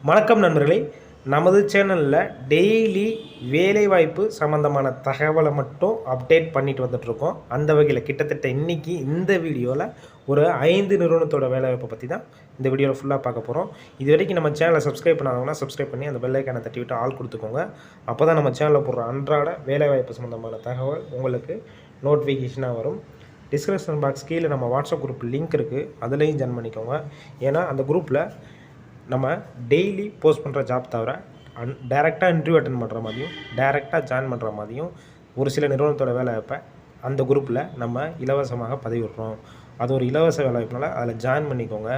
வணக்கம் நண்பர்களே, நமது சேனலில் டெய்லி வேலைவாய்ப்பு சம்மந்தமான தகவலை மட்டும் அப்டேட் பண்ணிட்டு வந்துட்ருக்கோம். அந்த வகையில் கிட்டத்தட்ட இன்றைக்கி இந்த வீடியோவில் ஒரு 5 நிறுவனத்தோட வேலைவாய்ப்பை பற்றி தான் இந்த வீடியோவில் ஃபுல்லாக பார்க்க போகிறோம். இது வரைக்கும் நம்ம சேனலை சப்ஸ்கிரைப் பண்ணாங்கன்னா சப்ஸ்கிரைப் பண்ணி அந்த பெல் ஐக்கானை தட்டி விட்டு ஆள் கொடுத்துக்கோங்க. அப்போ தான் நம்ம சேனலில் போடுற அன்றாட வேலைவாய்ப்பு சம்மந்தமான தகவல் உங்களுக்கு நோட்டிஃபிகேஷனாக வரும். டிஸ்கிரிப்ஷன் பாக்ஸ் கீழே நம்ம வாட்ஸ்அப் குரூப் லிங்க் இருக்குது, அதுலேயும் ஜாயின் பண்ணிக்கோங்க. ஏன்னா அந்த குரூப்பில் நம்ம டெய்லி போஸ்ட் பண்ணுற ஜாப் தவிர டைரெக்டாக இன்டர்வியூ அட்டன் பண்ணுற மாதிரியும் டைரெக்டாக ஜாயின் பண்ணுற மாதிரியும் ஒரு சில நிறுவனத்தோட வேலைவாய்ப்பை அந்த குரூப்பில் நம்ம இலவசமாக பதிவிடுறோம். அது ஒரு இலவச வேலைவாய்ப்புனால அதில் ஜாயின் பண்ணிக்கோங்க.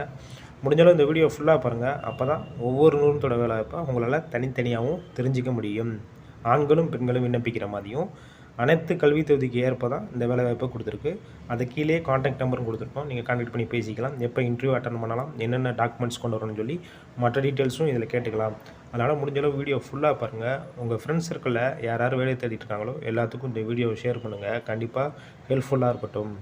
முடிஞ்சாலும் இந்த வீடியோ ஃபுல்லாக பாருங்கள். அப்போ தான் ஒவ்வொரு நிறுவனத்தோட வேலைவாய்ப்பை உங்களால் தனித்தனியாகவும் தெரிஞ்சிக்க முடியும். ஆண்களும் பெண்களும் விண்ணப்பிக்கிற மாதிரியும் அனைத்து கல்வி தகுதிக்கு ஏற்ப தான் இந்த வேலைவாய்ப்பை கொடுத்துருக்கு. அது கீழே கான்டாக்ட் நம்பரும் கொடுத்துருக்கோம். நீங்கள் கான்டாக்ட் பண்ணி பேசிக்கலாம். எப்போ இன்டர்வியூ அட்டன் பண்ணலாம், என்னென்ன டாக்குமெண்ட்ஸ் கொண்டு வரணும்னு சொல்லி மற்ற டீட்டெயில்ஸும் இதில் கேட்டுக்கலாம். அதனால் முடிஞ்சளவு வீடியோ ஃபுல்லாக பாருங்கள். உங்கள் ஃப்ரெண்ட்ஸ் சர்க்கிளில் யார் வேலை தேடிட்டு இருக்காங்களோ எல்லாத்துக்கும் இந்த வீடியோவை ஷேர் பண்ணுங்கள். கண்டிப்பாக ஹெல்ப்ஃபுல்லாக இருக்கட்டும்.